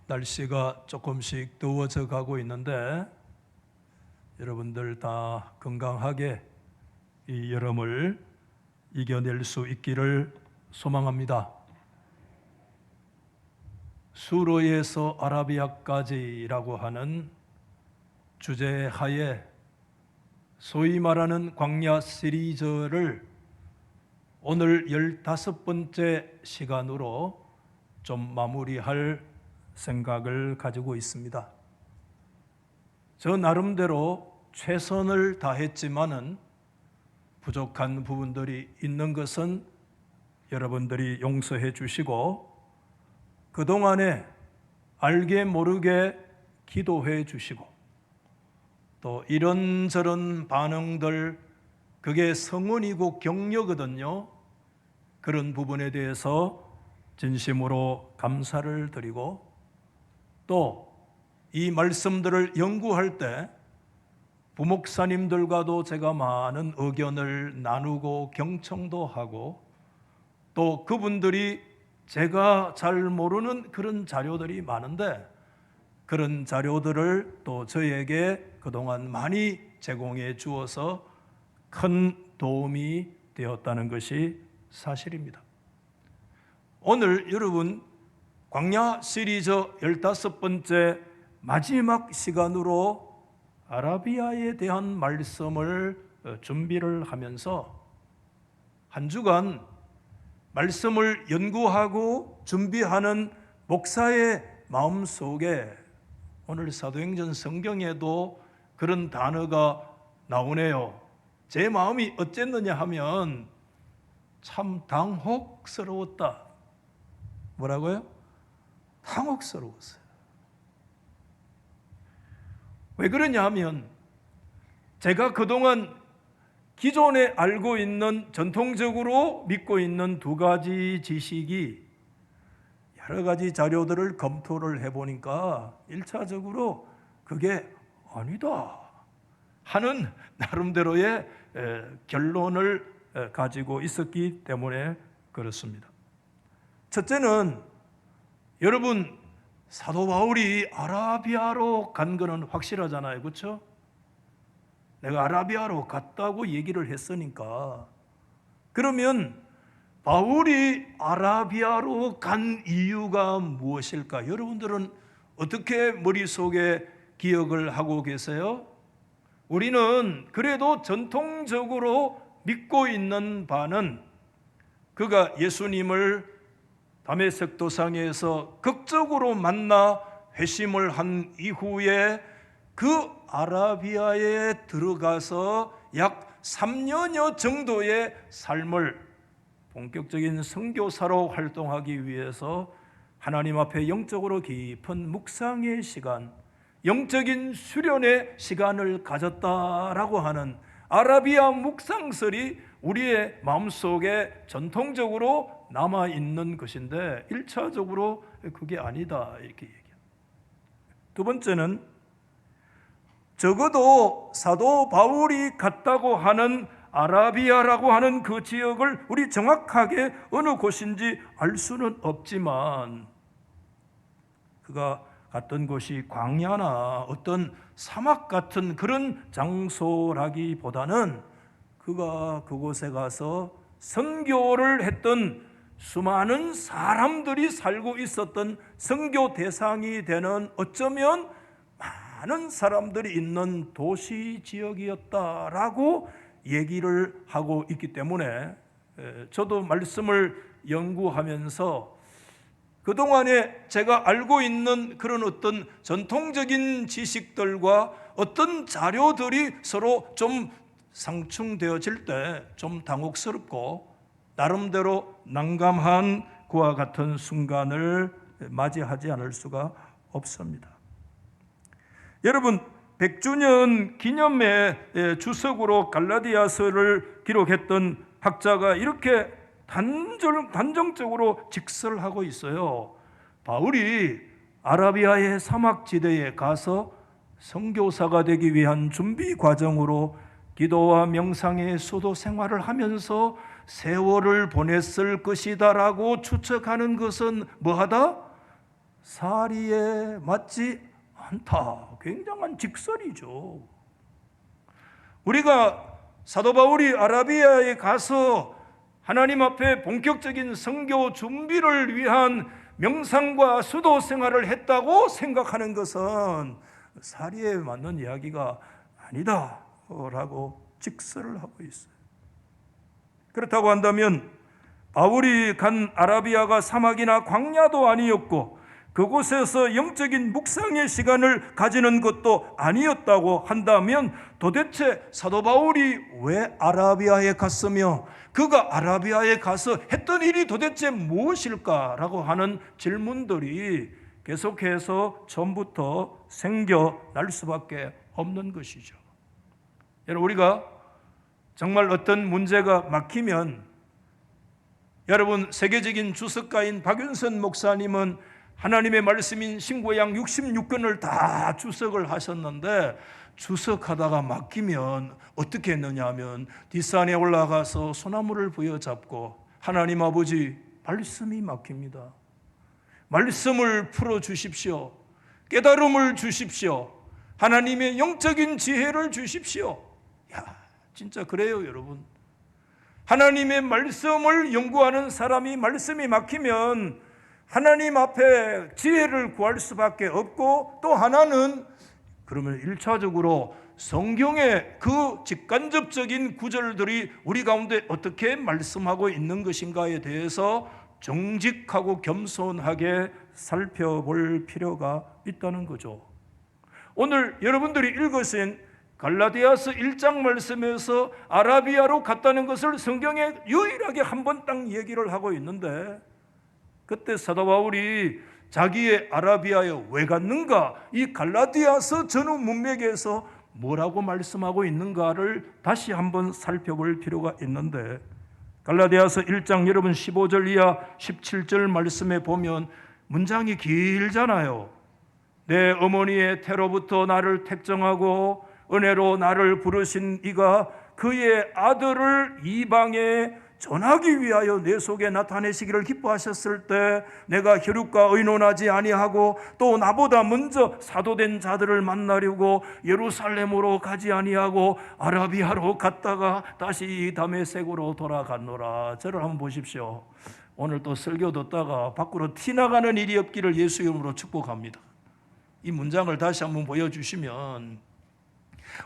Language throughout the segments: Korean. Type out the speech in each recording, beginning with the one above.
날씨가 조금씩 더워져 가고 있는데 여러분들 다 건강하게 이 여름을 이겨낼 수 있기를 소망합니다. 수로에서 아라비아까지라고 하는 주제 하에 소위 말하는 광야 시리즈를 오늘 15번째 시간으로 좀 마무리할 생각을 가지고 있습니다. 저 나름대로 최선을 다했지만은 부족한 부분들이 있는 것은 여러분들이 용서해 주시고 그동안에 알게 모르게 기도해 주시고 또 이런저런 반응들 그게 성원이고 격려거든요. 그런 부분에 대해서 진심으로 감사를 드리고 또 이 말씀들을 연구할 때 부목사님들과도 제가 많은 의견을 나누고 경청도 하고 또 그분들이 제가 잘 모르는 그런 자료들이 많은데 그런 자료들을 또 저에게 그동안 많이 제공해 주어서 큰 도움이 되었다는 것이 사실입니다. 오늘 여러분 광야 시리즈 15번째 마지막 시간으로 아라비아에 대한 말씀을 준비를 하면서 한 주간 말씀을 연구하고 준비하는 목사의 마음속에 오늘 사도행전 성경에도 그런 단어가 나오네요. 제 마음이 어쨌느냐 하면 참 당혹스러웠다. 뭐라고요? 당혹스러웠어요. 왜 그러냐 하면 제가 그동안 기존에 알고 있는 전통적으로 믿고 있는 두 가지 지식이 여러 가지 자료들을 검토를 해보니까 1차적으로 그게 아니다 하는 나름대로의 결론을 가지고 있었기 때문에 그렇습니다. 첫째는 여러분 사도 바울이 아라비아로 간 거는 확실하잖아요. 그렇죠? 내가 아라비아로 갔다고 얘기를 했으니까 그러면 바울이 아라비아로 간 이유가 무엇일까? 여러분들은 어떻게 머릿속에 기억을 하고 계세요? 우리는 그래도 전통적으로 믿고 있는 바는 그가 예수님을 다메섹 도상에서 극적으로 만나 회심을 한 이후에 그 아라비아에 들어가서 약 3년여 정도의 삶을 본격적인 선교사로 활동하기 위해서 하나님 앞에 영적으로 깊은 묵상의 시간, 영적인 수련의 시간을 가졌다라고 하는 아라비아 묵상설이 우리의 마음속에 전통적으로 남아있는 것인데 1차적으로 그게 아니다 이렇게 얘기합니다. 두 번째는 적어도 사도 바울이 갔다고 하는 아라비아라고 하는 그 지역을 우리 정확하게 어느 곳인지 알 수는 없지만 그가 갔던 곳이 광야나 어떤 사막 같은 그런 장소라기보다는 그가 그곳에 가서 선교를 했던 수많은 사람들이 살고 있었던 선교 대상이 되는 어쩌면 많은 사람들이 있는 도시 지역이었다라고 얘기를 하고 있기 때문에 저도 말씀을 연구하면서 그동안에 제가 알고 있는 그런 어떤 전통적인 지식들과 어떤 자료들이 서로 좀 상충되어질 때 좀 당혹스럽고 나름대로 난감한 그와 같은 순간을 맞이하지 않을 수가 없습니다. 여러분 100주년 기념의 주석으로 갈라디아서를 기록했던 학자가 이렇게 단정적으로 직설하고 있어요. 바울이 아라비아의 사막지대에 가서 선교사가 되기 위한 준비 과정으로 기도와 명상의 수도 생활을 하면서 세월을 보냈을 것이다라고 추측하는 것은 뭐하다? 사리에 맞지 않다. 굉장한 직설이죠. 우리가 사도 바울이 아라비아에 가서 하나님 앞에 본격적인 선교 준비를 위한 명상과 수도 생활을 했다고 생각하는 것은 사리에 맞는 이야기가 아니다 라고 직설을 하고 있어요. 그렇다고 한다면 바울이 간 아라비아가 사막이나 광야도 아니었고 그곳에서 영적인 묵상의 시간을 가지는 것도 아니었다고 한다면 도대체 사도 바울이 왜 아라비아에 갔으며 그가 아라비아에 가서 했던 일이 도대체 무엇일까라고 하는 질문들이 계속해서 처음부터 생겨날 수밖에 없는 것이죠. 여러분, 우리가 정말 어떤 문제가 막히면, 여러분, 세계적인 주석가인 박윤선 목사님은 하나님의 말씀인 신고양 66권을 다 주석을 하셨는데, 주석하다가 막히면 어떻게 했느냐 하면 뒷산에 올라가서 소나무를 부여잡고, 하나님 아버지, 말씀이 막힙니다. 말씀을 풀어주십시오. 깨달음을 주십시오. 하나님의 영적인 지혜를 주십시오. 야, 진짜 그래요, 여러분. 하나님의 말씀을 연구하는 사람이 말씀이 막히면 하나님 앞에 지혜를 구할 수밖에 없고, 또 하나는 그러면 1차적으로 성경의 그 직간접적인 구절들이 우리 가운데 어떻게 말씀하고 있는 것인가에 대해서 정직하고 겸손하게 살펴볼 필요가 있다는 거죠. 오늘 여러분들이 읽으신 갈라디아서 1장 말씀에서 아라비아로 갔다는 것을 성경에 유일하게 한 번 딱 얘기를 하고 있는데, 그때 사도 바울이 자기의 아라비아에 왜 갔는가, 이 갈라디아서 전후 문맥에서 뭐라고 말씀하고 있는가를 다시 한번 살펴볼 필요가 있는데, 갈라디아서 1장 여러분 15절 이하 17절 말씀에 보면 문장이 길잖아요. 내 어머니의 태로부터 나를 택정하고 은혜로 나를 부르신 이가 그의 아들을 이방에 전하기 위하여 내 속에 나타내시기를 기뻐하셨을 때 내가 혈육과 의논하지 아니하고 또 나보다 먼저 사도된 자들을 만나려고 예루살렘으로 가지 아니하고 아라비아로 갔다가 다시 다메섹으로 돌아갔노라. 저를 한번 보십시오. 오늘 또 설교 듣다가 밖으로 티나가는 일이 없기를 예수 이름으로 축복합니다. 이 문장을 다시 한번 보여주시면,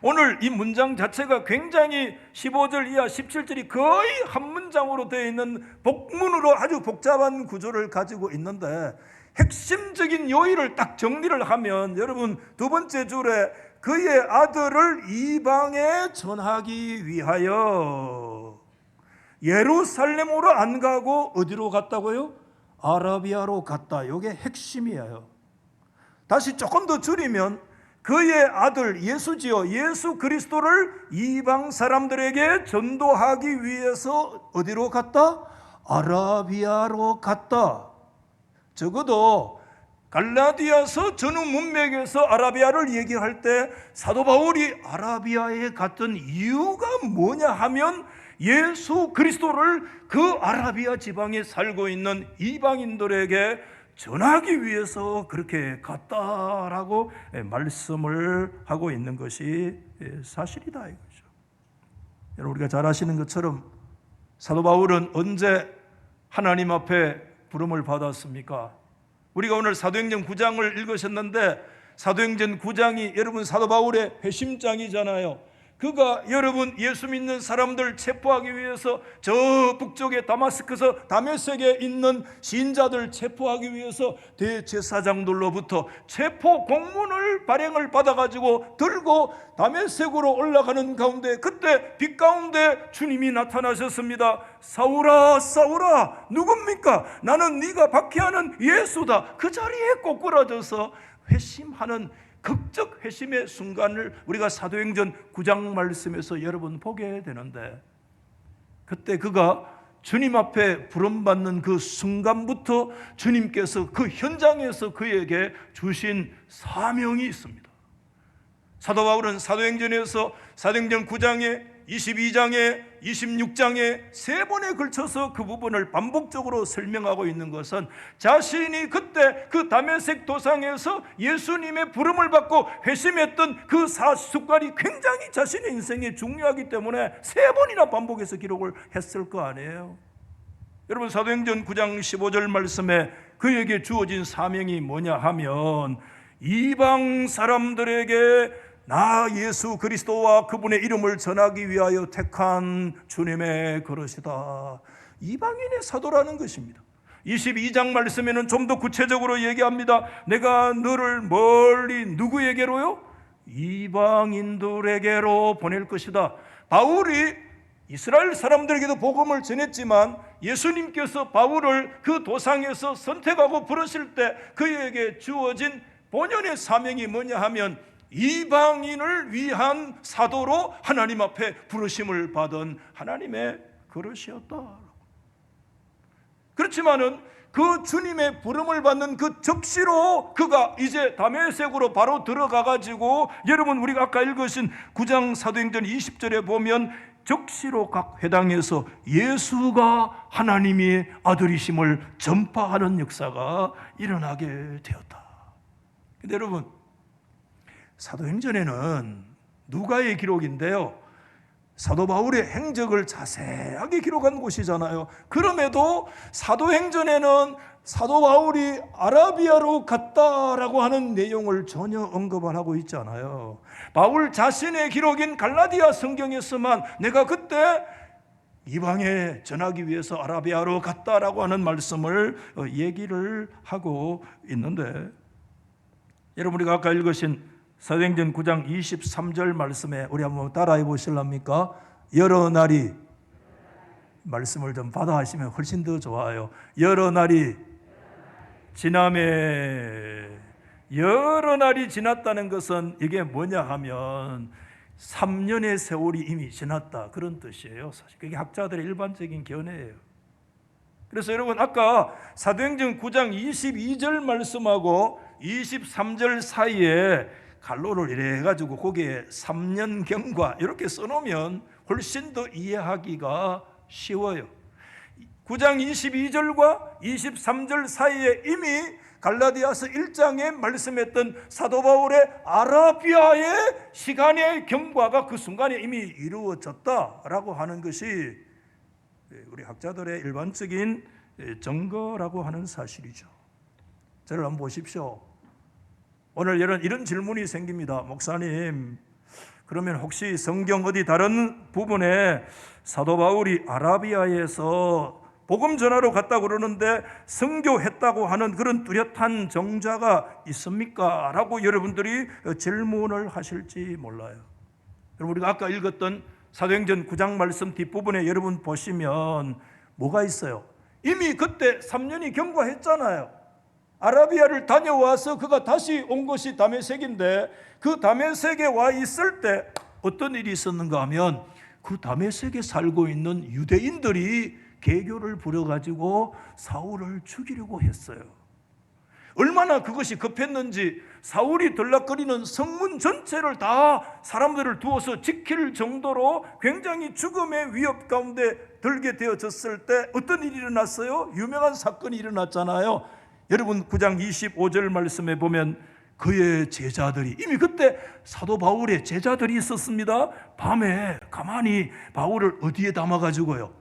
오늘 이 문장 자체가 굉장히 15절 이하 17절이 거의 한 문장으로 되어 있는 복문으로 아주 복잡한 구조를 가지고 있는데, 핵심적인 요의를 딱 정리를 하면, 여러분 두 번째 줄에 그의 아들을 이방에 전하기 위하여 예루살렘으로 안 가고 어디로 갔다고요? 아라비아로 갔다. 이게 핵심이에요. 다시 조금 더 줄이면 그의 아들 예수지요, 예수 그리스도를 이방 사람들에게 전도하기 위해서 어디로 갔다? 아라비아로 갔다. 적어도 갈라디아서 전후 문맥에서 아라비아를 얘기할 때 사도 바울이 아라비아에 갔던 이유가 뭐냐 하면 예수 그리스도를 그 아라비아 지방에 살고 있는 이방인들에게 전하기 위해서 그렇게 갔다라고 말씀을 하고 있는 것이 사실이다 이거죠. 여러분, 우리가 잘 아시는 것처럼 사도 바울은 언제 하나님 앞에 부름을 받았습니까? 우리가 오늘 사도행전 9장을 읽으셨는데, 사도행전 9장이 여러분 사도 바울의 회심장이잖아요. 그가 여러분 예수 믿는 사람들 체포하기 위해서 저 북쪽의 다마스커스 다메섹에 있는 신자들 체포하기 위해서 대제사장들로부터 체포 공문을 발행을 받아가지고 들고 다메섹으로 올라가는 가운데, 그때 빛 가운데 주님이 나타나셨습니다. 사울아 사울아 누굽니까? 나는 네가 박해하는 예수다. 그 자리에 꼬꾸라져서 회심하는 극적 회심의 순간을 우리가 사도행전 9장 말씀에서 여러분 보게 되는데, 그때 그가 주님 앞에 부름받는 그 순간부터 주님께서 그 현장에서 그에게 주신 사명이 있습니다. 사도 바울은 사도행전에서 사도행전 9장에 22장에 26장에 3번에 걸쳐서 그 부분을 반복적으로 설명하고 있는 것은 자신이 그때 그 다메섹 도상에서 예수님의 부름을 받고 회심했던 그 습관이 굉장히 자신의 인생에 중요하기 때문에 3번이나 반복해서 기록을 했을 거 아니에요. 여러분, 사도행전 9장 15절 말씀에 그에게 주어진 사명이 뭐냐 하면 이방 사람들에게 나 예수 그리스도와 그분의 이름을 전하기 위하여 택한 주님의 그릇이다. 이방인의 사도라는 것입니다. 22장 말씀에는 좀 더 구체적으로 얘기합니다. 내가 너를 멀리 누구에게로요? 이방인들에게로 보낼 것이다. 바울이 이스라엘 사람들에게도 복음을 전했지만 예수님께서 바울을 그 도상에서 선택하고 부르실 때 그에게 주어진 본연의 사명이 뭐냐 하면 이방인을 위한 사도로 하나님 앞에 부르심을 받은 하나님의 그릇이었다. 그렇지만은 그 주님의 부름을 받는 그 적시로 그가 이제 다메섹으로 바로 들어가 가지고, 여러분 우리가 아까 읽으신 9장 사도행전 20절에 보면 적시로 각 회당에서 예수가 하나님의 아들이심을 전파하는 역사가 일어나게 되었다. 근데 여러분, 사도행전에는 누가의 기록인데요, 사도 바울의 행적을 자세하게 기록한 곳이잖아요. 그럼에도 사도행전에는 사도 바울이 아라비아로 갔다라고 하는 내용을 전혀 언급을 하고 있지 않아요. 바울 자신의 기록인 갈라디아 성경에서만 내가 그때 이방에 전하기 위해서 아라비아로 갔다라고 하는 말씀을 얘기를 하고 있는데, 여러분 우리가 아까 읽으신 사도행전 9장 23절 말씀에 우리 한번 따라해 보실랍니까? 여러 날이, 말씀을 좀 받아 하시면 훨씬 더 좋아요. 여러 날이 지남에, 여러 날이 지났다는 것은 이게 뭐냐 하면 3년의 세월이 이미 지났다, 그런 뜻이에요. 사실 그게 학자들의 일반적인 견해예요. 그래서 여러분 아까 사도행전 9장 22절 말씀하고 23절 사이에 갈로를 이래 해가지고 거기에 3년경과 이렇게 써놓으면 훨씬 더 이해하기가 쉬워요. 9장 22절과 23절 사이에 이미 갈라디아서 1장에 말씀했던 사도 바울의 아라비아의 시간의 경과가 그 순간에 이미 이루어졌다라고 하는 것이 우리 학자들의 일반적인 증거라고 하는 사실이죠. 저를 한번 보십시오. 오늘 이런 질문이 생깁니다. 목사님, 그러면 혹시 성경 어디 다른 부분에 사도 바울이 아라비아에서 복음 전하러 갔다고 그러는데 선교했다고 하는 그런 뚜렷한 정자가 있습니까? 라고 여러분들이 질문을 하실지 몰라요. 여러분 우리가 아까 읽었던 사도행전 9장 말씀 뒷부분에 여러분 보시면 뭐가 있어요? 이미 그때 3년이 경과했잖아요. 아라비아를 다녀와서 그가 다시 온 것이 다메섹인데, 그 다메섹에 와 있을 때 어떤 일이 있었는가 하면 그 다메섹에 살고 있는 유대인들이 개교를 부려가지고 사울을 죽이려고 했어요. 얼마나 그것이 급했는지 사울이 들락거리는 성문 전체를 다 사람들을 두어서 지킬 정도로 굉장히 죽음의 위협 가운데 들게 되어졌을 때 어떤 일이 일어났어요? 유명한 사건이 일어났잖아요. 여러분 9장 25절 말씀에 보면 그의 제자들이, 이미 그때 사도 바울의 제자들이 있었습니다. 밤에 가만히 바울을 어디에 담아가지고요?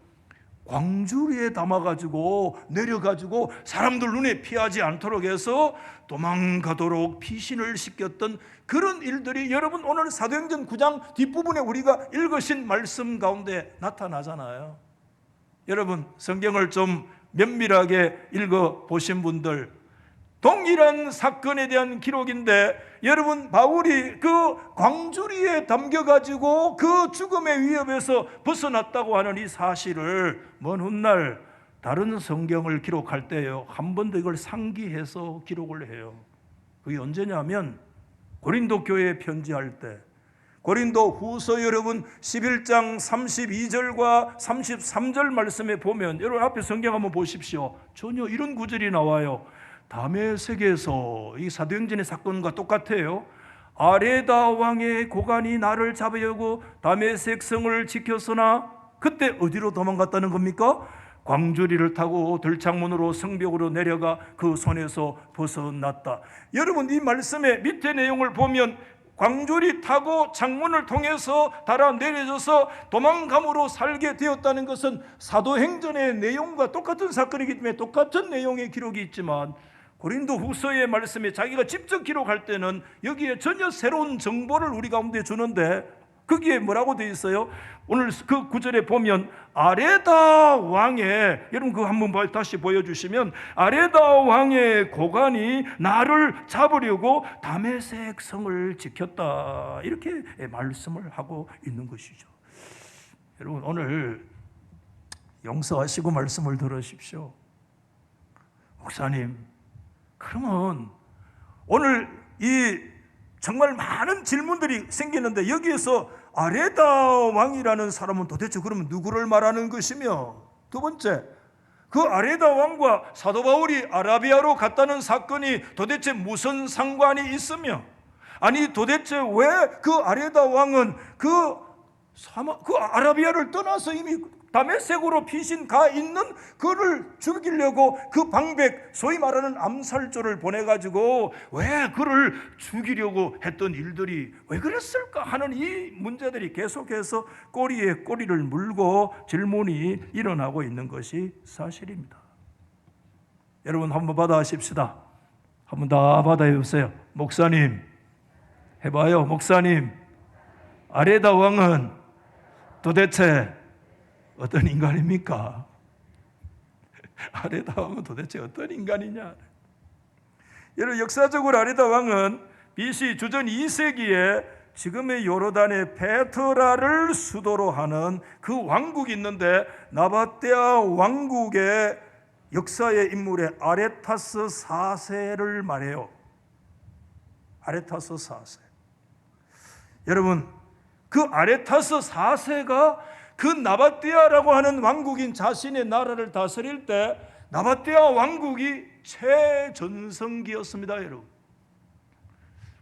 광주리에 담아가지고 내려가지고 사람들 눈에 피하지 않도록 해서 도망가도록 피신을 시켰던 그런 일들이 여러분 오늘 사도행전 9장 뒷부분에 우리가 읽으신 말씀 가운데 나타나잖아요. 여러분 성경을 좀 면밀하게 읽어보신 분들, 동일한 사건에 대한 기록인데 여러분 바울이 그 광주리에 담겨가지고 그 죽음의 위협에서 벗어났다고 하는 이 사실을 먼 훗날 다른 성경을 기록할 때요 한 번 더 이걸 상기해서 기록을 해요. 그게 언제냐면 고린도 교회에 편지할 때, 고린도 후서 여러분 11장 32절과 33절 말씀에 보면, 여러분 앞에 성경 한번 보십시오. 전혀 이런 구절이 나와요. 다메섹에서, 이 사도행전의 사건과 똑같아요. 아레다 왕의 고관이 나를 잡으려고 다메섹 성을 지켰으나 그때 어디로 도망갔다는 겁니까? 광주리를 타고 들창문으로 성벽으로 내려가 그 손에서 벗어났다. 여러분, 이 말씀의 밑에 내용을 보면 광주리 타고 창문을 통해서 달아 내려져서 도망감으로 살게 되었다는 것은 사도행전의 내용과 똑같은 사건이기 때문에 똑같은 내용의 기록이 있지만, 고린도 후서의 말씀에 자기가 직접 기록할 때는 여기에 전혀 새로운 정보를 우리 가운데 주는데, 거기에 뭐라고 되어 있어요? 오늘 그 구절에 보면 아레다 왕의, 여러분 그거 한번 다시 보여주시면, 아레다 왕의 고관이 나를 잡으려고 다메섹 성을 지켰다, 이렇게 말씀을 하고 있는 것이죠. 여러분, 오늘 용서하시고 말씀을 들으십시오. 목사님, 그러면 오늘 이 정말 많은 질문들이 생기는데, 여기에서 아레다 왕이라는 사람은 도대체 그러면 누구를 말하는 것이며, 두 번째, 그 아레다 왕과 사도 바울이 아라비아로 갔다는 사건이 도대체 무슨 상관이 있으며, 아니 도대체 왜 그 아레다 왕은 그 아라비아를 떠나서 이미 다메섹으로 피신 가 있는 그를 죽이려고 그 방백, 소위 말하는 암살조를 보내가지고 왜 그를 죽이려고 했던 일들이 왜 그랬을까 하는 이 문제들이 계속해서 꼬리에 꼬리를 물고 질문이 일어나고 있는 것이 사실입니다. 여러분, 한번 받아하십시다. 한번 다 받아보세요. 목사님 해봐요. 목사님, 아레다 왕은 도대체 어떤 인간입니까? 아레다 왕은 도대체 어떤 인간이냐? 여러분, 역사적으로 아레다 왕은 BC 주전 2세기에 지금의 요르단의 페트라를 수도로 하는 그 왕국이 있는데, 나바떼아 왕국의 역사의 인물의 아레타스 4세를 말해요. 아레타스 4세. 여러분, 그 아레타스 4세가 그 나바떼아라고 하는 왕국인 자신의 나라를 다스릴 때 나바떼아 왕국이 최전성기였습니다. 여러분,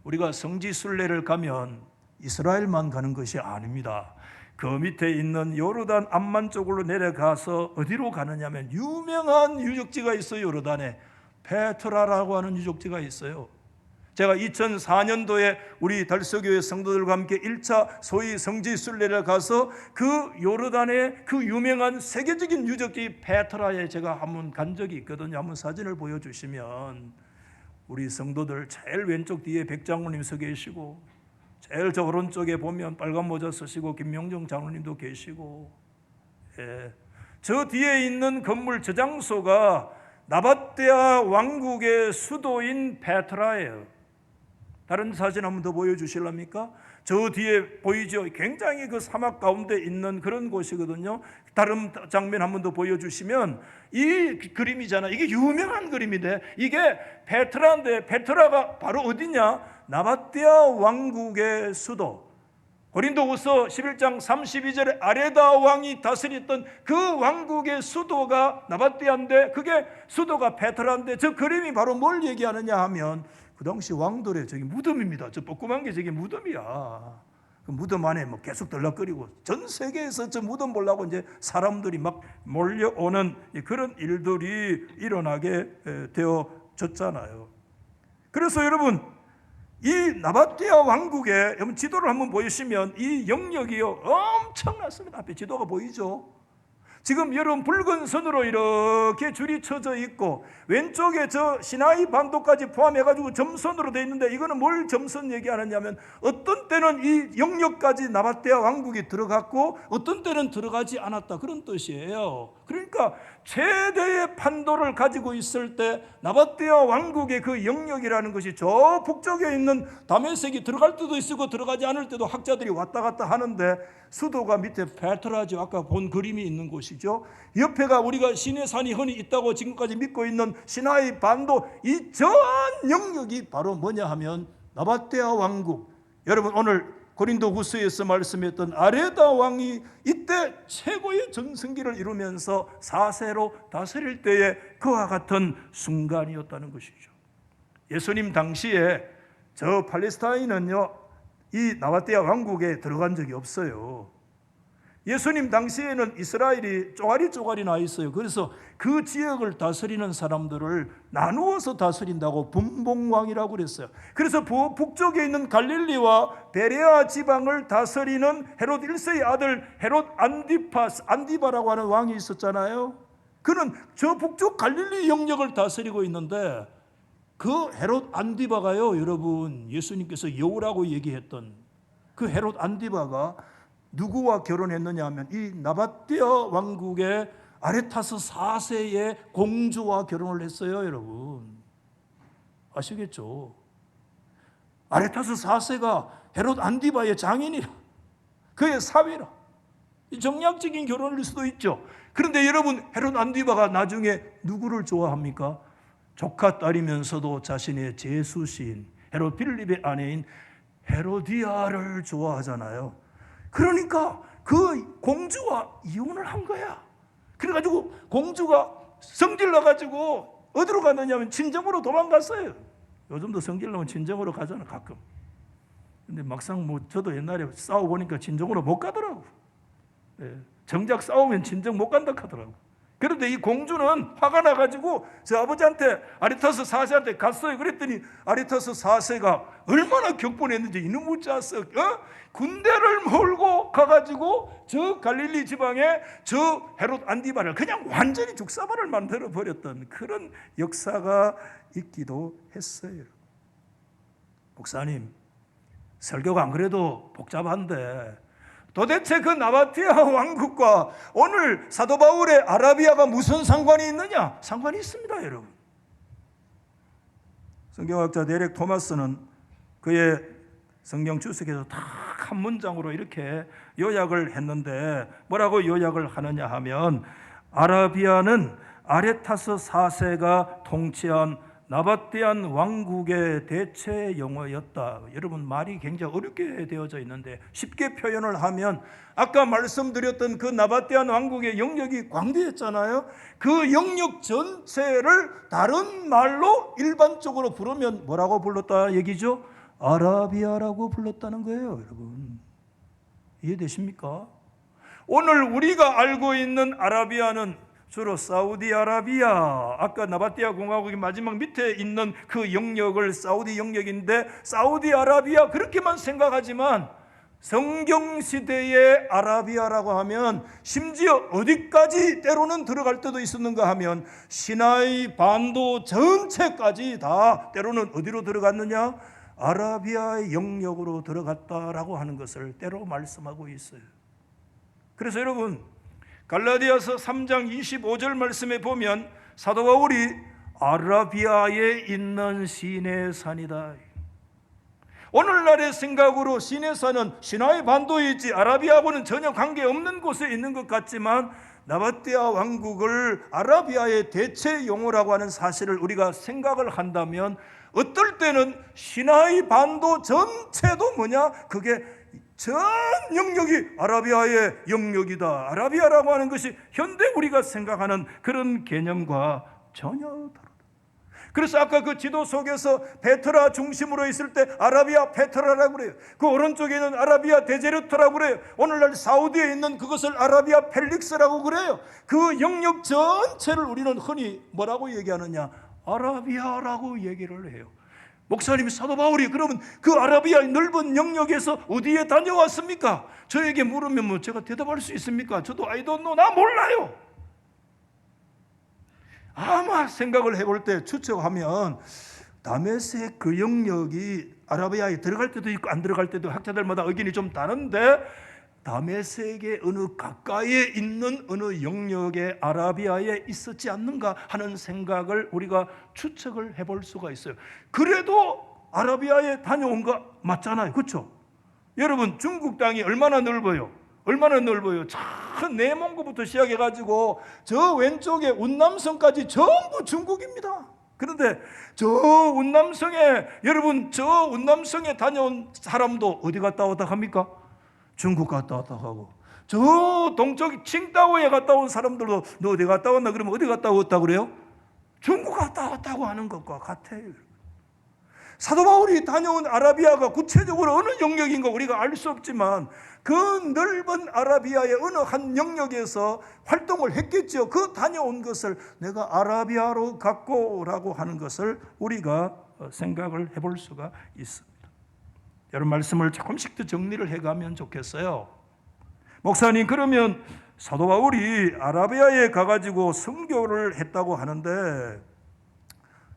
우리가 성지순례를 가면 이스라엘만 가는 것이 아닙니다. 그 밑에 있는 요르단 암만 쪽으로 내려가서 어디로 가느냐면 유명한 유적지가 있어요. 요르단에 페트라라고 하는 유적지가 있어요. 제가 2004년도에 우리 달서교회 성도들과 함께 1차 소위 성지순례를 가서 그 요르단의 그 유명한 세계적인 유적지 페트라에 제가 한번 간 적이 있거든요. 한번 사진을 보여주시면, 우리 성도들 제일 왼쪽 뒤에 백장로님 서 계시고, 제일 저 오른쪽에 보면 빨간 모자 쓰시고 김명정 장로님도 계시고, 저 뒤에 있는 건물 저장소가 나바떼아 왕국의 수도인 페트라예요. 다른 사진 한번 더 보여주실랍니까? 저 뒤에 보이죠? 굉장히 그 사막 가운데 있는 그런 곳이거든요. 다른 장면 한번 더 보여주시면, 이 그림이잖아. 이게 유명한 그림인데, 이게 페트라인데, 페트라가 바로 어디냐? 나바떼아 왕국의 수도. 고린도후서 11장 32절에 아레다 왕이 다스렸던 그 왕국의 수도가 나바떼아인데, 그게 수도가 페트라인데, 저 그림이 바로 뭘 얘기하느냐 하면 그 당시 왕들의 저기 무덤입니다. 저 뽀끄만 게 저게 무덤이야. 그 무덤 안에 뭐 계속 들락거리고, 전 세계에서 저 무덤 보려고 이제 사람들이 막 몰려오는 그런 일들이 일어나게 되어졌잖아요. 그래서 여러분, 이 나바떼아 왕국의, 여러분 지도를 한번 보시면 이 영역이요 엄청났습니다. 앞에 지도가 보이죠? 지금 여러분 붉은 선으로 이렇게 줄이 쳐져 있고, 왼쪽에 저 시나이 반도까지 포함해가지고 점선으로 되어 있는데, 이거는 뭘 점선 얘기하느냐면, 어떤 때는 이 영역까지 나바떼아 왕국이 들어갔고 어떤 때는 들어가지 않았다, 그런 뜻이에요. 그러니까 최대의 판도를 가지고 있을 때 나바떼아 왕국의 그 영역이라는 것이 저 북쪽에 있는 다메섹이 들어갈 때도 있고 들어가지 않을 때도 학자들이 왔다 갔다 하는데, 수도가 밑에 페트라죠. 아까 본 그림이 있는 곳이죠. 옆에가 우리가 시내산이 흔히 있다고 지금까지 믿고 있는 시나이 반도, 이 전 영역이 바로 뭐냐 하면 나바떼아 왕국. 여러분, 오늘 고린도 후서에서 말씀했던 아레다 왕이 이때 최고의 전성기를 이루면서 4세로 다스릴 때에 그와 같은 순간이었다는 것이죠. 예수님 당시에 저 팔레스타인은요, 이 나바떼아 왕국에 들어간 적이 없어요. 예수님 당시에는 이스라엘이 쪼가리 나 있어요. 그래서 그 지역을 다스리는 사람들을 나누어서 다스린다고 분봉왕이라고 그랬어요. 그래서 북쪽에 있는 갈릴리와 베레아 지방을 다스리는 헤롯 1세의 아들 헤롯 안디바라고 하는 왕이 있었잖아요. 그는 저 북쪽 갈릴리 영역을 다스리고 있는데 그 헤롯 안디바가요, 여러분, 예수님께서 여우라고 얘기했던 그 헤롯 안디바가 누구와 결혼했느냐 하면 이 나바띠아 왕국의 아레타스 4세의 공주와 결혼을 했어요. 여러분 아시겠죠? 아레타스 4세가 헤롯 안디바의 장인이라, 그의 사위라. 정략적인 결혼일 수도 있죠. 그런데 여러분, 헤롯 안디바가 나중에 누구를 좋아합니까? 조카 딸이면서도 자신의 제수신 헤롯 필립의 아내인 헤로디아를 좋아하잖아요. 그러니까 그 공주와 이혼을 한 거야. 그래가지고 공주가 성질 나가지고 어디로 갔느냐면 친정으로 도망갔어요. 요즘도 성질 나면 친정으로 가잖아 가끔. 근데 막상 뭐 저도 옛날에 싸워보니까 친정으로 못 가더라고. 정작 싸우면 친정 못 간다 하더라고. 그런데 이 공주는 화가 나가지고 저 아버지한테, 아리타스 4세한테 갔어요. 그랬더니 아리타스 4세가 얼마나 격분했는지 이놈의 자식, 군대를 몰고 가가지고 저 갈릴리 지방에 저 헤롯 안디바를 그냥 완전히 죽사발을 만들어 버렸던 그런 역사가 있기도 했어요. 목사님, 설교가 안 그래도 복잡한데 도대체 그 나바티아 왕국과 오늘 사도 바울의 아라비아가 무슨 상관이 있느냐? 상관이 있습니다, 여러분. 성경학자 데렉 토마스는 그의 성경 주석에서 딱 한 문장으로 이렇게 요약을 했는데, 뭐라고 요약을 하느냐 하면, 아라비아는 아레타스 4세가 통치한 나바띠안 왕국의 대체 용어였다. 여러분, 말이 굉장히 어렵게 되어져 있는데 쉽게 표현을 하면 아까 말씀드렸던 그 나바띠안 왕국의 영역이 광대했잖아요. 그 영역 전체를 다른 말로 일반적으로 부르면 뭐라고 불렀다 얘기죠? 아라비아라고 불렀다는 거예요. 여러분, 이해되십니까? 오늘 우리가 알고 있는 아라비아는 주로 사우디아라비아, 아까 나바띠아 공화국의 마지막 밑에 있는 그 영역을 사우디 영역인데 사우디아라비아 그렇게만 생각하지만 성경시대의 아라비아라고 하면 심지어 어디까지 때로는 들어갈 때도 있었는가 하면 시나이 반도 전체까지 다 때로는 어디로 들어갔느냐? 아라비아의 영역으로 들어갔다라고 하는 것을 때로 말씀하고 있어요. 그래서 여러분, 갈라디아서 3장 25절 말씀에 보면 사도 바울이 아라비아에 있는 시내산이다. 오늘날의 생각으로 시내산은 시나이 반도에 있지 아라비아하고는 전혀 관계없는 곳에 있는 것 같지만 나바띠아 왕국을 아라비아의 대체 용어라고 하는 사실을 우리가 생각을 한다면 어떨 때는 시나이 반도 전체도 뭐냐? 그게 전 영역이 아라비아의 영역이다. 아라비아라고 하는 것이 현대 우리가 생각하는 그런 개념과 전혀 다르다. 그래서 아까 그 지도 속에서 페트라 중심으로 있을 때 아라비아 페트라라고 그래요. 그 오른쪽에 있는 아라비아 데제르트라고 그래요. 오늘날 사우디에 있는 그것을 아라비아 펠릭스라고 그래요. 그 영역 전체를 우리는 흔히 뭐라고 얘기하느냐? 아라비아라고 얘기를 해요. 목사님이 사도 바울이 그러면 그 아라비아의 넓은 영역에서 어디에 다녀왔습니까? 저에게 물으면 뭐 제가 대답할 수 있습니까? 저도 I don't know, 나 몰라요. 아마 생각을 해볼 때 추측하면 다메섹 그 영역이 아라비아에 들어갈 때도 있고 안 들어갈 때도 학자들마다 의견이 좀 다른데 다메섹의 어느 가까이에 있는 어느 영역에 아라비아에 있었지 않는가 하는 생각을 우리가 추측을 해볼 수가 있어요. 그래도 아라비아에 다녀온 거 맞잖아요. 그렇죠? 여러분, 중국 땅이 얼마나 넓어요? 얼마나 넓어요? 참 내몽고부터 시작해가지고 저 왼쪽에 운남성까지 전부 중국입니다. 그런데 저 운남성에, 여러분, 저 운남성에 다녀온 사람도 어디 갔다 왔다 합니까? 중국 갔다 왔다 하고, 저 동쪽 칭다오에 갔다 온 사람들도 너 어디 갔다 왔나 그러면 어디 갔다 왔다 그래요? 중국 갔다 왔다고 하는 것과 같아요. 사도 바울이 다녀온 아라비아가 구체적으로 어느 영역인가 우리가 알 수 없지만 그 넓은 아라비아의 어느 한 영역에서 활동을 했겠죠. 그 다녀온 것을 내가 아라비아로 갔고라고 하는 것을 우리가 생각을 해볼 수가 있습니다. 여러분 말씀을 조금씩 더 정리를 해가면 좋겠어요. 목사님, 그러면 사도 바울이 아라비아에 가가지고 선교를 했다고 하는데,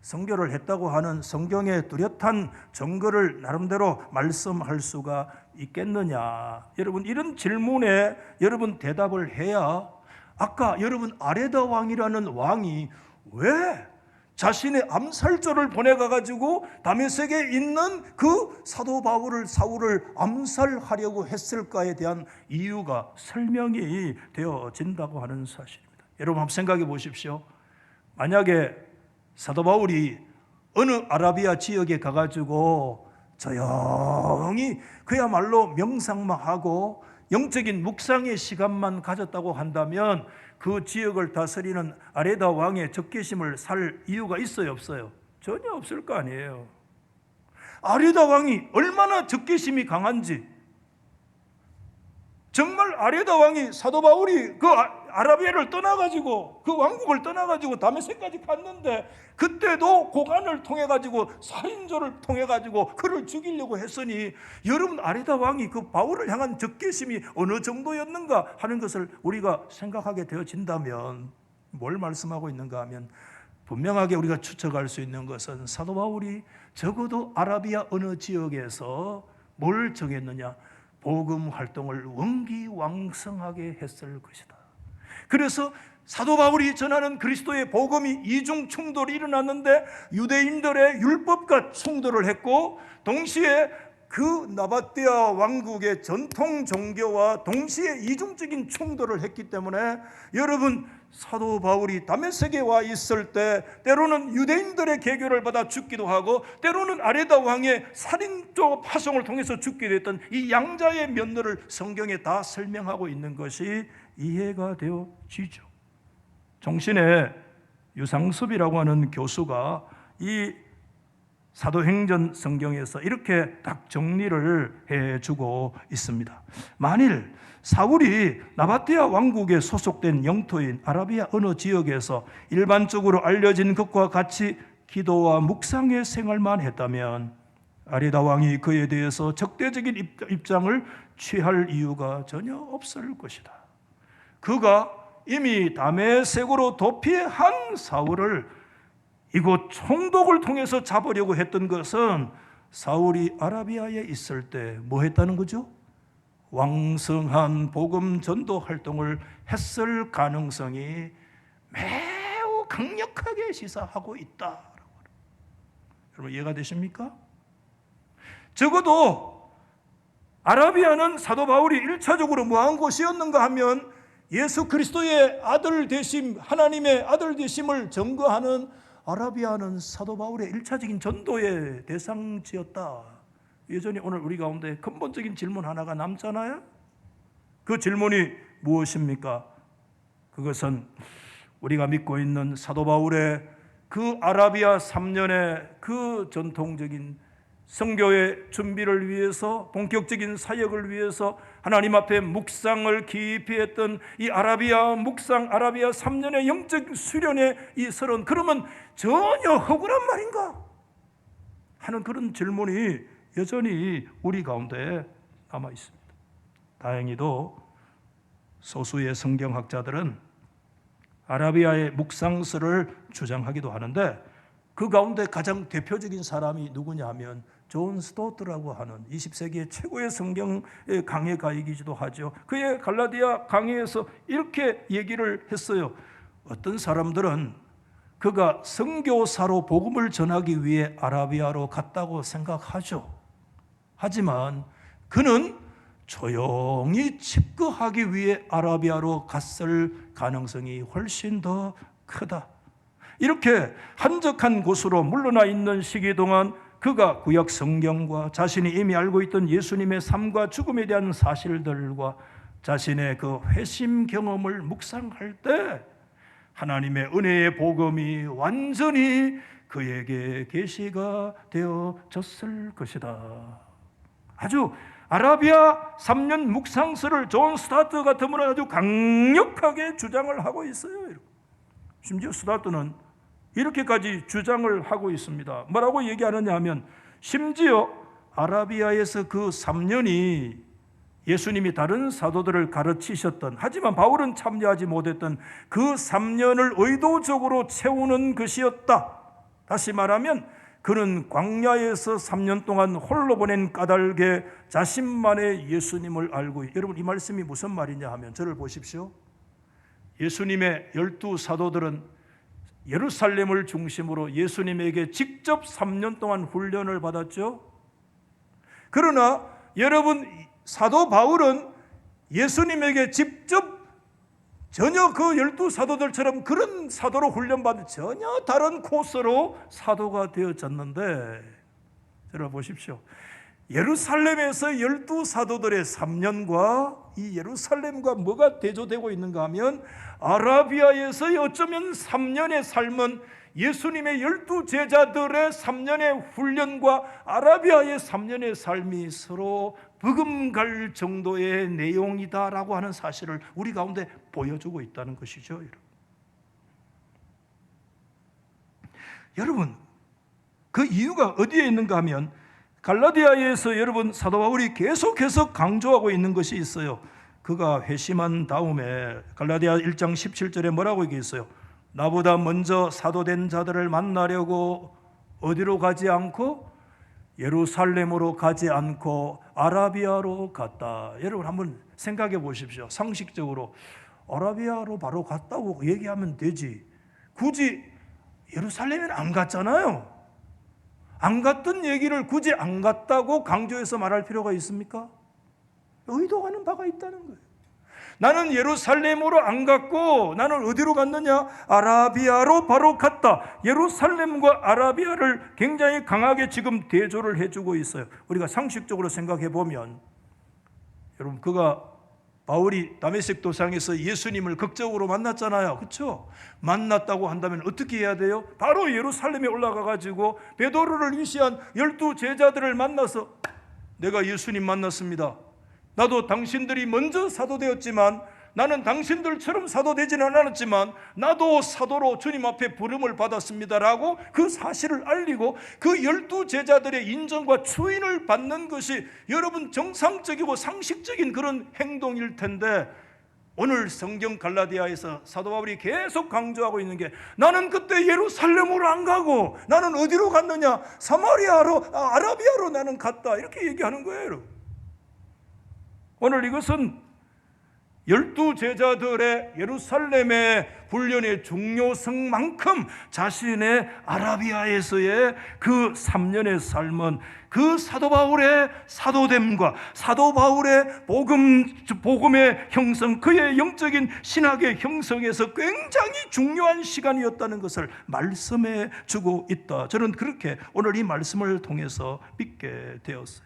선교를 했다고 하는 성경의 뚜렷한 증거를 나름대로 말씀할 수가 있겠느냐? 여러분, 이런 질문에 여러분 대답을 해야, 아까 여러분 아레다 왕이라는 왕이 왜 자신의 암살조를 보내가지고 다메섹에 있는 그 사도 바울을, 사울을 암살하려고 했을까에 대한 이유가 설명이 되어진다고 하는 사실입니다. 여러분 한번 생각해 보십시오. 만약에 사도 바울이 어느 아라비아 지역에 가가지고 조용히 그야말로 명상만 하고 영적인 묵상의 시간만 가졌다고 한다면 그 지역을 다스리는 아레다 왕의 적개심을 살 이유가 있어요, 없어요? 전혀 없을 거 아니에요. 아레다 왕이 얼마나 적개심이 강한지, 정말 아레다 왕이 사도 바울이 그 아라비아를 떠나가지고 그 왕국을 떠나가지고 다메섹까지 갔는데 그때도 고관을 통해가지고 살인조를 통해가지고 그를 죽이려고 했으니 여러분 아레다 왕이 그 바울을 향한 적개심이 어느 정도였는가 하는 것을 우리가 생각하게 되어진다면 뭘 말씀하고 있는가 하면 분명하게 우리가 추측할 수 있는 것은 사도 바울이 적어도 아라비아 어느 지역에서 뭘 정했느냐, 복음 활동을 원기왕성하게 했을 것이다. 그래서 사도 바울이 전하는 그리스도의 복음이 이중 충돌이 일어났는데 유대인들의 율법과 충돌을 했고 동시에 그 나바띠아 왕국의 전통 종교와 동시에 이중적인 충돌을 했기 때문에 여러분 사도 바울이 다메섹에 와 있을 때 때로는 유대인들의 계교를 받아 죽기도 하고 때로는 아레다 왕의 살인조 파송을 통해서 죽게 됐던 이 양자의 면모를 성경에 다 설명하고 있는 것이 이해가 되어지죠. 종신의 유상섭이라고 하는 교수가 이 사도행전 성경에서 이렇게 딱 정리를 해주고 있습니다. 만일 사울이 나바띠아 왕국에 소속된 영토인 아라비아 어느 지역에서 일반적으로 알려진 것과 같이 기도와 묵상의 생활만 했다면 아레다 왕이 그에 대해서 적대적인 입장을 취할 이유가 전혀 없을 것이다. 그가 이미 다메섹으로 도피한 사울을 이곳 총독을 통해서 잡으려고 했던 것은 사울이 아라비아에 있을 때 뭐 했다는 거죠? 왕성한 복음 전도 활동을 했을 가능성이 매우 강력하게 시사하고 있다. 여러분 이해가 되십니까? 적어도 아라비아는 사도 바울이 1차적으로 뭐한 곳이었는가 하면 예수 그리스도의 아들 되심, 하나님의 아들 되심을 증거하는 아라비아는 사도 바울의 1차적인 전도의 대상지였다. 여전히 오늘 우리 가운데 근본적인 질문 하나가 남잖아요. 그 질문이 무엇입니까? 그것은 우리가 믿고 있는 사도 바울의 그 아라비아 3년의 그 전통적인 선교의 준비를 위해서, 본격적인 사역을 위해서 하나님 앞에 묵상을 깊이 했던 이 아라비아 묵상, 아라비아 3년의 영적 수련의 이 서론, 그러면 전혀 허구란 말인가? 하는 그런 질문이 여전히 우리 가운데 남아 있습니다. 다행히도 소수의 성경학자들은 아라비아의 묵상서를 주장하기도 하는데 그 가운데 가장 대표적인 사람이 누구냐 하면 존 스토트라고 하는 20세기의 최고의 성경 강해가이기도 하죠. 그의 갈라디아 강해에서 이렇게 얘기를 했어요. 어떤 사람들은 그가 선교사로 복음을 전하기 위해 아라비아로 갔다고 생각하죠. 하지만 그는 조용히 집거하기 위해 아라비아로 갔을 가능성이 훨씬 더 크다. 이렇게 한적한 곳으로 물러나 있는 시기 동안 그가 구약 성경과 자신이 이미 알고 있던 예수님의 삶과 죽음에 대한 사실들과 자신의 그 회심 경험을 묵상할 때 하나님의 은혜의 복음이 완전히 그에게 계시가 되어졌을 것이다. 아주 아라비아 3년 묵상서를 존 스타트 같은 분은 아주 강력하게 주장을 하고 있어요. 심지어 스타트는 이렇게까지 주장을 하고 있습니다. 뭐라고 얘기하느냐 하면 심지어 아라비아에서 그 3년이 예수님이 다른 사도들을 가르치셨던, 하지만 바울은 참여하지 못했던 그 3년을 의도적으로 채우는 것이었다. 다시 말하면 그는 광야에서 3년 동안 홀로 보낸 까닭에 자신만의 예수님을 알고, 여러분 이 말씀이 무슨 말이냐 하면 저를 보십시오. 예수님의 12 사도들은 예루살렘을 중심으로 예수님에게 직접 3년 동안 훈련을 받았죠. 그러나 여러분, 사도 바울은 예수님에게 직접 전혀 그 12 사도들처럼 그런 사도로 훈련받은 전혀 다른 코스로 사도가 되어졌는데, 여러분 보십시오. 예루살렘에서 12 사도들의 3년과 이 예루살렘과 뭐가 대조되고 있는가 하면 아라비아에서 어쩌면 3년의 삶은 예수님의 12 제자들의 3년의 훈련과 아라비아의 3년의 삶이 서로 버금갈 정도의 내용이다라고 하는 사실을 우리 가운데 보여주고 있다는 것이죠. 여러분, 그 이유가 어디에 있는가 하면 갈라디아에서 여러분 사도 바울이 계속해서 강조하고 있는 것이 있어요. 그가 회심한 다음에 갈라디아 1장 17절에 뭐라고 얘기했어요? 나보다 먼저 사도된 자들을 만나려고 어디로 가지 않고 예루살렘으로 가지 않고 아라비아로 갔다. 여러분 한번 생각해 보십시오. 상식적으로 아라비아로 바로 갔다고 얘기하면 되지, 굳이 예루살렘에는 안 갔잖아요. 안 갔던 얘기를 굳이 안 갔다고 강조해서 말할 필요가 있습니까? 의도하는 바가 있다는 거예요. 나는 예루살렘으로 안 갔고 나는 어디로 갔느냐? 아라비아로 바로 갔다. 예루살렘과 아라비아를 굉장히 강하게 지금 대조를 해주고 있어요. 우리가 상식적으로 생각해 보면, 여러분 바울이 다메섹 도상에서 예수님을 극적으로 만났잖아요. 그렇죠? 만났다고 한다면 어떻게 해야 돼요? 바로 예루살렘에 올라가 가지고 베드로를 위시한 12 제자들을 만나서 내가 예수님 만났습니다. 나도 당신들이 먼저 사도되었지만 나는 당신들처럼 사도되지는 않았지만 나도 사도로 주님 앞에 부름을 받았습니다라고 그 사실을 알리고 그 12 제자들의 인정과 추인을 받는 것이 여러분 정상적이고 상식적인 그런 행동일 텐데, 오늘 성경 갈라디아에서 사도 바울이 계속 강조하고 있는 게 나는 그때 예루살렘으로 안 가고 나는 어디로 갔느냐? 사마리아로, 아라비아로 나는 갔다, 이렇게 얘기하는 거예요. 여러분, 오늘 이것은 12 제자들의 예루살렘의 훈련의 중요성만큼 자신의 아라비아에서의 그 3년의 삶은 그 사도 바울의 사도됨과 사도 바울의 복음의 형성, 그의 영적인 신학의 형성에서 굉장히 중요한 시간이었다는 것을 말씀해 주고 있다. 저는 그렇게 오늘 이 말씀을 통해서 믿게 되었어요.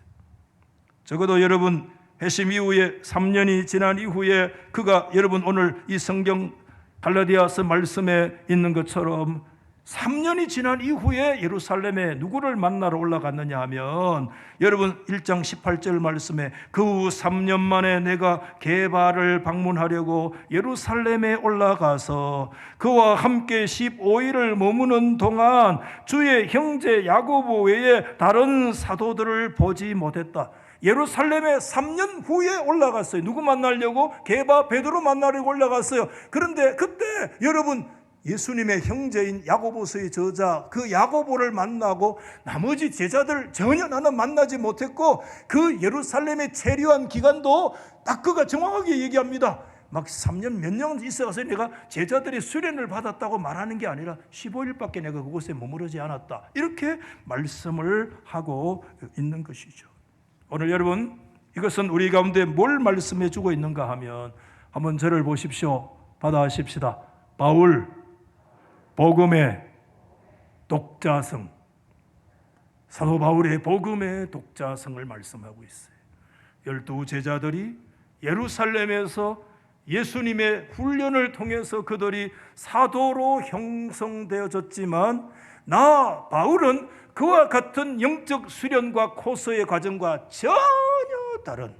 적어도 여러분, 회심 이후에 3년이 지난 이후에 그가, 여러분 오늘 이 성경 갈라디아서 말씀에 있는 것처럼 3년이 지난 이후에 예루살렘에 누구를 만나러 올라갔느냐 하면, 여러분 1장 18절 말씀에 그 후 3년 만에 내가 게바를 방문하려고 예루살렘에 올라가서 그와 함께 15일을 머무는 동안 주의 형제 야고보 외에 다른 사도들을 보지 못했다. 예루살렘에 3년 후에 올라갔어요. 누구 만나려고? 게바 베드로 만나려고 올라갔어요. 그런데 그때 여러분 예수님의 형제인 야고보서의 저자 그 야고보를 만나고 나머지 제자들 전혀 나는 만나지 못했고, 그 예루살렘에 체류한 기간도 딱 그가 정확하게 얘기합니다. 막 3년 몇 년 있어서 내가 제자들의 수련을 받았다고 말하는 게 아니라 15일밖에 내가 그곳에 머무르지 않았다, 이렇게 말씀을 하고 있는 것이죠. 오늘 여러분, 이것은 우리 가운데 뭘 말씀해 주고 있는가 하면, 한번 저를 보십시오. 받아하십시다. 바울 복음의 독자성, 사도 바울의 복음의 독자성을 말씀하고 있어요. 12 제자들이 예루살렘에서 예수님의 훈련을 통해서 그들이 사도로 형성되어졌지만 나 바울은 그와 같은 영적 수련과 코스의 과정과 전혀 다른,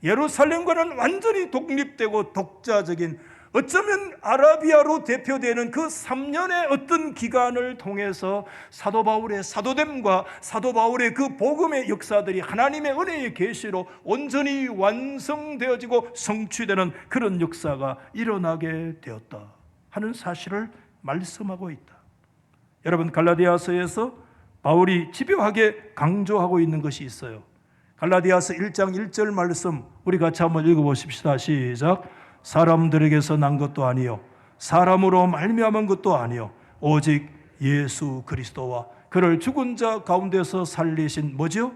예루살렘과는 완전히 독립되고 독자적인, 어쩌면 아라비아로 대표되는 그 3년의 어떤 기간을 통해서 사도 바울의 사도됨과 사도 바울의 그 복음의 역사들이 하나님의 은혜의 계시로 온전히 완성되어지고 성취되는 그런 역사가 일어나게 되었다 하는 사실을 말씀하고 있다. 여러분, 갈라디아서에서 바울이 집요하게 강조하고 있는 것이 있어요. 갈라디아서 1장 1절 말씀 우리 같이 한번 읽어보십시다. 시작. 사람들에게서 난 것도 아니요 사람으로 말미암은 것도 아니요 오직 예수 그리스도와 그를 죽은 자 가운데서 살리신 뭐죠?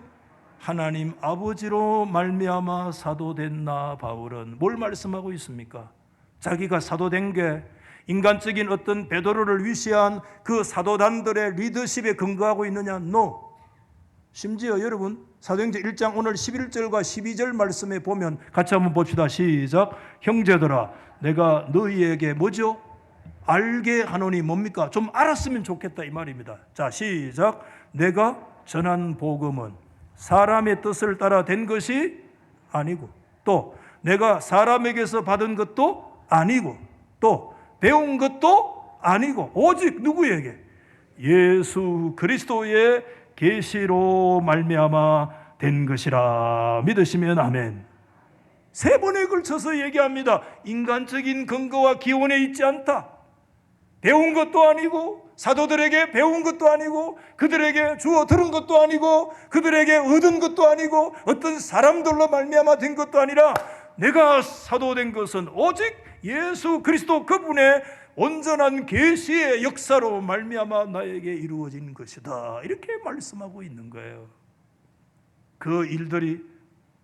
하나님 아버지로 말미암아 사도된 나 바울은 뭘 말씀하고 있습니까? 자기가 사도된 게 인간적인 어떤 베드로를 위시한 그 사도단들의 리더십에 근거하고 있느냐? No. 심지어 여러분 사도행전 1장 오늘 11절과 12절 말씀에 보면 같이 한번 봅시다. 시작. 형제들아 내가 너희에게 뭐죠? 알게 하노니 뭡니까? 좀 알았으면 좋겠다 이 말입니다. 자, 시작. 내가 전한 복음은 사람의 뜻을 따라 된 것이 아니고, 또 내가 사람에게서 받은 것도 아니고, 또 배운 것도 아니고, 오직 누구에게? 예수 그리스도의 계시로 말미암아 된 것이라 믿으시면 아멘. 세 번에 걸쳐서 얘기합니다. 인간적인 근거와 기원에 있지 않다. 배운 것도 아니고, 사도들에게 배운 것도 아니고, 그들에게 주어 들은 것도 아니고, 그들에게 얻은 것도 아니고, 어떤 사람들로 말미암아 된 것도 아니라 내가 사도된 것은 오직 예수 그리스도 그분의 온전한 계시의 역사로 말미암아 나에게 이루어진 것이다. 이렇게 말씀하고 있는 거예요. 그 일들이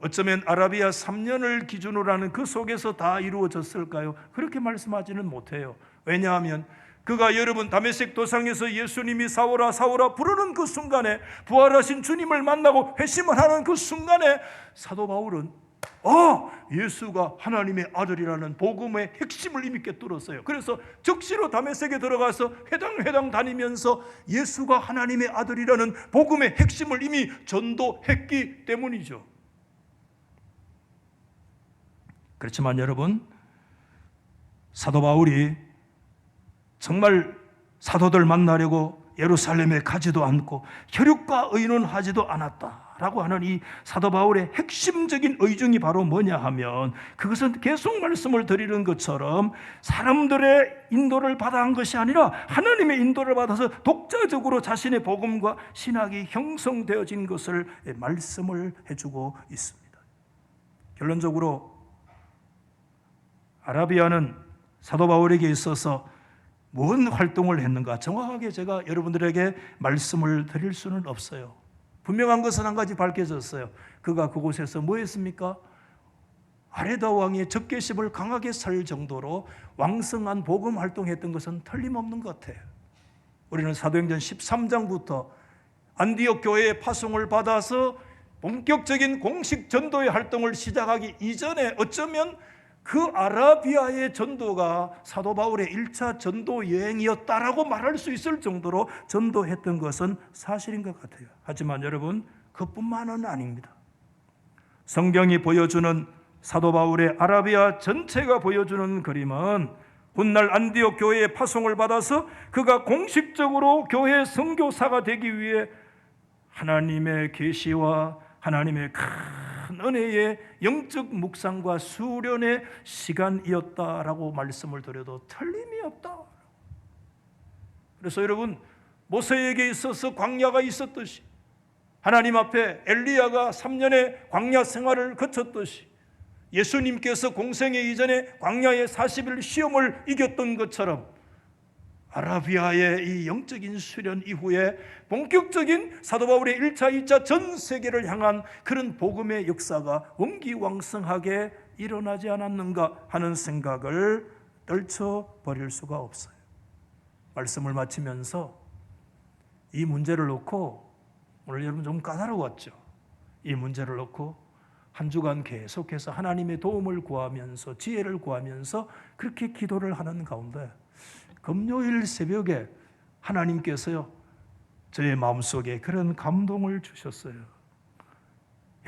어쩌면 아라비아 3년을 기준으로 하는 그 속에서 다 이루어졌을까요? 그렇게 말씀하지는 못해요. 왜냐하면 그가 여러분 다메섹 도상에서 예수님이 사오라 사오라 부르는 그 순간에, 부활하신 주님을 만나고 회심을 하는 그 순간에 사도 바울은 예수가 하나님의 아들이라는 복음의 핵심을 이미 꿰뚫었어요. 그래서 즉시로 다메섹에 들어가서 회당 다니면서 예수가 하나님의 아들이라는 복음의 핵심을 이미 전도했기 때문이죠. 그렇지만 여러분, 사도 바울이 정말 사도들 만나려고 예루살렘에 가지도 않고 혈육과 의논하지도 않았다라고 하는 이 사도 바울의 핵심적인 의중이 바로 뭐냐 하면, 그것은 계속 말씀을 드리는 것처럼 사람들의 인도를 받아 한 것이 아니라 하나님의 인도를 받아서 독자적으로 자신의 복음과 신학이 형성되어진 것을 말씀을 해주고 있습니다. 결론적으로 아라비아는 사도 바울에게 있어서 무슨 활동을 했는가 정확하게 제가 여러분들에게 말씀을 드릴 수는 없어요. 분명한 것은 한 가지 밝혀졌어요. 그가 그곳에서 뭐 했습니까? 아레다 왕의 적개심을 강하게 살 정도로 왕성한 복음 활동했던 것은 틀림없는 것 같아요. 우리는 사도행전 13장부터 안디옥 교회의 파송을 받아서 본격적인 공식 전도의 활동을 시작하기 이전에 어쩌면 그 아라비아의 전도가 사도 바울의 1차 전도 여행이었다라고 말할 수 있을 정도로 전도했던 것은 사실인 것 같아요. 하지만 여러분, 그뿐만은 아닙니다. 성경이 보여주는 사도 바울의 아라비아 전체가 보여주는 그림은 훗날 안디옥 교회의 파송을 받아서 그가 공식적으로 교회 선교사가 되기 위해 하나님의 계시와 하나님의 큰 은혜의 영적 묵상과 수련의 시간이었다라고 말씀을 드려도 틀림이 없다. 그래서 여러분, 모세에게 있어서 광야가 있었듯이, 하나님 앞에 엘리야가 3년의 광야 생활을 거쳤듯이, 예수님께서 공생애 이전에 광야의 40일 시험을 이겼던 것처럼 아라비아의 이 영적인 수련 이후에 본격적인 사도 바울의 1차, 2차 전 세계를 향한 그런 복음의 역사가 원기왕성하게 일어나지 않았는가 하는 생각을 떨쳐버릴 수가 없어요. 말씀을 마치면서 이 문제를 놓고, 오늘 여러분 좀 까다로웠죠? 이 문제를 놓고 한 주간 계속해서 하나님의 도움을 구하면서, 지혜를 구하면서 그렇게 기도를 하는 가운데 금요일 새벽에 하나님께서요, 저의 마음속에 그런 감동을 주셨어요.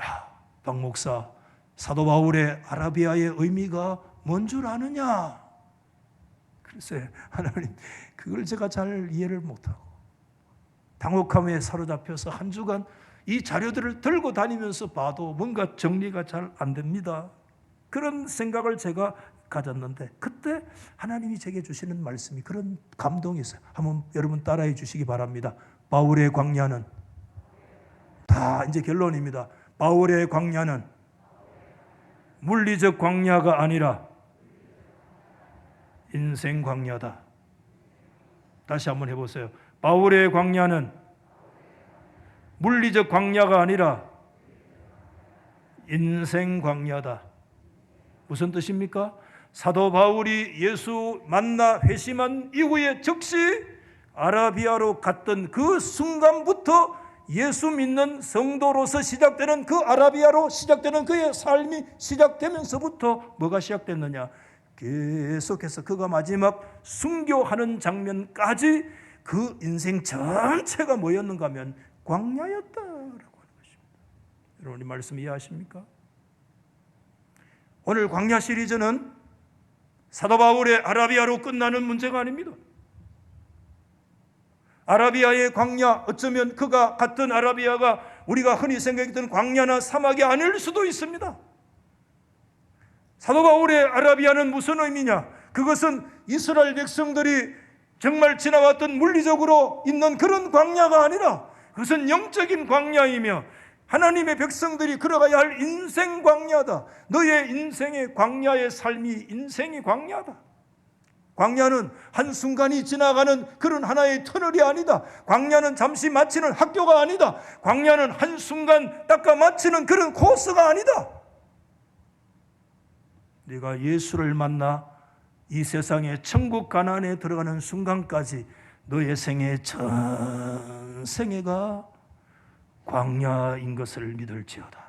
야, 박 목사, 사도 바울의 아라비아의 의미가 뭔 줄 아느냐? 글쎄, 하나님, 그걸 제가 잘 이해를 못하고 당혹함에 사로잡혀서 한 주간 이 자료들을 들고 다니면서 봐도 뭔가 정리가 잘 안 됩니다. 그런 생각을 제가 가졌는데 그때 하나님이 제게 주시는 말씀이 그런 감동이 있어요. 한번 여러분 따라해 주시기 바랍니다. 바울의 광야는, 다 이제 결론입니다. 바울의 광야는 물리적 광야가 아니라 인생 광야다. 다시 한번 해보세요. 바울의 광야는 물리적 광야가 아니라 인생 광야다. 무슨 뜻입니까? 사도 바울이 예수 만나 회심한 이후에 즉시 아라비아로 갔던 그 순간부터 예수 믿는 성도로서 시작되는 그 아라비아로 시작되는 그의 삶이 시작되면서부터 뭐가 시작됐느냐? 계속해서 그가 마지막 순교하는 장면까지 그 인생 전체가 뭐였는가 하면 광야였다라고 하는 것입니다. 여러분 이 말씀 이해하십니까? 오늘 광야 시리즈는 사도 바울의 아라비아로 끝나는 문제가 아닙니다. 아라비아의 광야, 어쩌면 그가 갔던 아라비아가 우리가 흔히 생각했던 광야나 사막이 아닐 수도 있습니다. 사도 바울의 아라비아는 무슨 의미냐? 그것은 이스라엘 백성들이 정말 지나왔던 물리적으로 있는 그런 광야가 아니라 그것은 영적인 광야이며 하나님의 백성들이 걸어가야 할 인생 광야다. 너의 인생의 광야의 삶이 인생이 광야다. 광야는 한순간이 지나가는 그런 하나의 터널이 아니다. 광야는 잠시 마치는 학교가 아니다. 광야는 한순간 닦아 마치는 그런 코스가 아니다. 네가 예수를 만나 이 세상의 천국 가나안에 들어가는 순간까지 너의 생애 전생애가 광야인 것을 믿을지어다.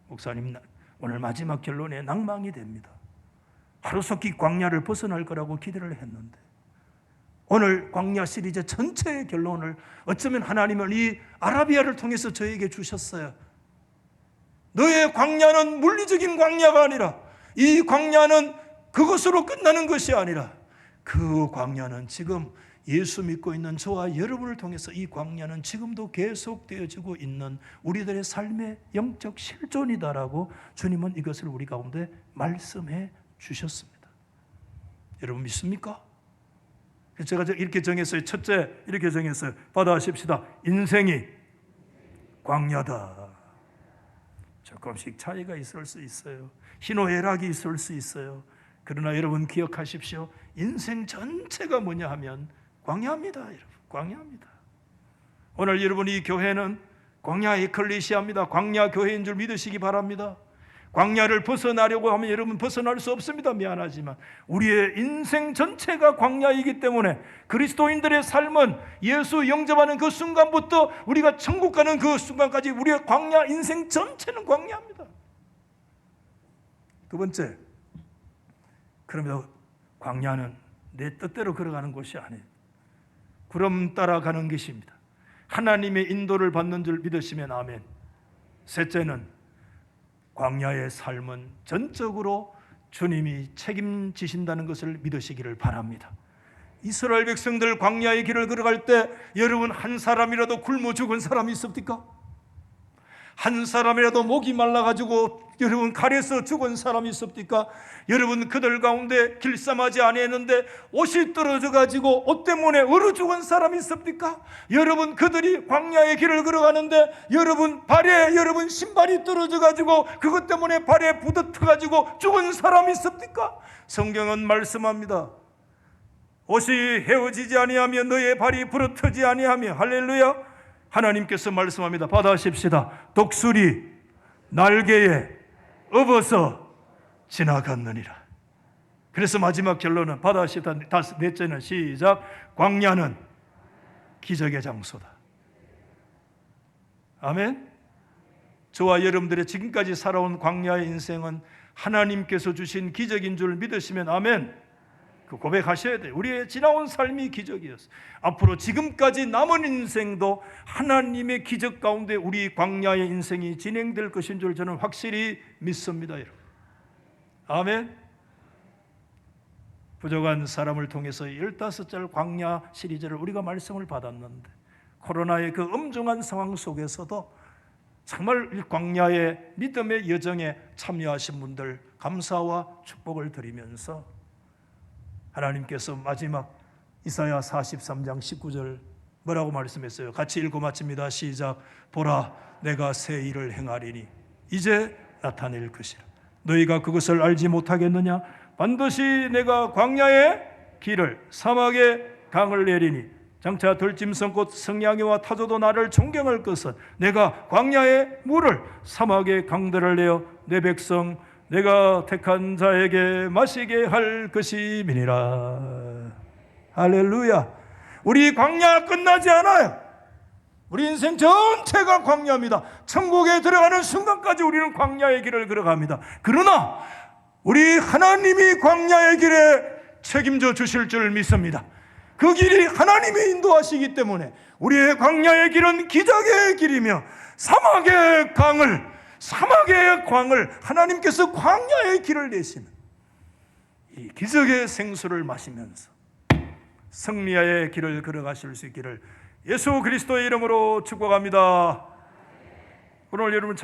목사님, 오늘 마지막 결론에 낭망이 됩니다. 하루속히 광야를 벗어날 거라고 기대를 했는데 오늘 광야 시리즈 전체의 결론을 어쩌면 하나님은 이 아라비아를 통해서 저에게 주셨어요. 너의 광야는 물리적인 광야가 아니라 이 광야는 그것으로 끝나는 것이 아니라 그 광야는 지금 예수 믿고 있는 저와 여러분을 통해서 이 광야는 지금도 계속되어지고 있는 우리들의 삶의 영적 실존이다라고 주님은 이것을 우리 가운데 말씀해 주셨습니다. 여러분 믿습니까? 제가 이렇게 정했어요. 첫째 이렇게 정했어요. 받아하십시다. 인생이 광야다. 조금씩 차이가 있을 수 있어요. 희노애락이 있을 수 있어요. 그러나 여러분 기억하십시오. 인생 전체가 뭐냐 하면 광야입니다. 여러분, 광야입니다. 오늘 여러분 이 교회는 광야 에클레시아입니다. 광야 교회인 줄 믿으시기 바랍니다. 광야를 벗어나려고 하면 여러분 벗어날 수 없습니다. 미안하지만 우리의 인생 전체가 광야이기 때문에 그리스도인들의 삶은 예수 영접하는 그 순간부터 우리가 천국 가는 그 순간까지 우리의 광야 인생 전체는 광야입니다. 두 번째, 그러면 광야는 내 뜻대로 걸어가는 곳이 아니에요. 구름 따라가는 것입니다. 하나님의 인도를 받는 줄 믿으시면 아멘. 셋째는 광야의 삶은 전적으로 주님이 책임지신다는 것을 믿으시기를 바랍니다. 이스라엘 백성들 광야의 길을 걸어갈 때 여러분 한 사람이라도 굶어 죽은 사람이 있습니까? 한 사람이라도 목이 말라가지고 여러분 칼에서 죽은 사람이 있습니까? 여러분 그들 가운데 길쌈하지 아니했는데 옷이 떨어져가지고 옷 때문에 얼어 죽은 사람이 있습니까? 여러분 그들이 광야의 길을 걸어가는데 여러분 발에 여러분 신발이 떨어져가지고 그것 때문에 발에 부딪혀가지고 죽은 사람이 있습니까? 성경은 말씀합니다. 옷이 헤어지지 아니하며 너의 발이 부러뜨지 아니하며 할렐루야. 하나님께서 말씀합니다. 받아십시다. 독수리 날개에 업어서 지나갔느니라. 그래서 마지막 결론은 받아십시다. 넷째는 시작. 광야는 기적의 장소다. 아멘. 저와 여러분들의 지금까지 살아온 광야의 인생은 하나님께서 주신 기적인 줄 믿으시면 아멘. 그 고백하셔야 돼요. 우리의 지나온 삶이 기적이었어요. 앞으로 지금까지 남은 인생도 하나님의 기적 가운데 우리 광야의 인생이 진행될 것인 줄 저는 확실히 믿습니다, 여러분. 아멘. 부족한 사람을 통해서 15절 광야 시리즈를 우리가 말씀을 받았는데, 코로나의 그 엄중한 상황 속에서도 정말 광야의 믿음의 여정에 참여하신 분들 감사와 축복을 드리면서, 하나님께서 마지막 이사야 43장 19절 뭐라고 말씀했어요? 같이 읽고 마칩니다. 시작. 보라, 내가 새 일을 행하리니 이제 나타낼 것이라. 너희가 그것을 알지 못하겠느냐? 반드시 내가 광야의 길을, 사막의 강을 내리니 장차 들짐승 곧 성냥이와 타조도 나를 존경할 것은 내가 광야의 물을, 사막의 강들을 내어 내 백성 내가 택한 자에게 마시게 할 것임이니라. 할렐루야. 우리 광야 끝나지 않아요. 우리 인생 전체가 광야입니다. 천국에 들어가는 순간까지 우리는 광야의 길을 걸어갑니다. 그러나 우리 하나님이 광야의 길에 책임져 주실 줄 믿습니다. 그 길이 하나님이 인도하시기 때문에 우리의 광야의 길은 기적의 길이며, 사막의 광을 하나님께서 광야의 길을 내시는 이 기적의 생수를 마시면서 승리의 길을 걸어가실 수 있기를 예수 그리스도의 이름으로 축복합니다. 오늘 여러분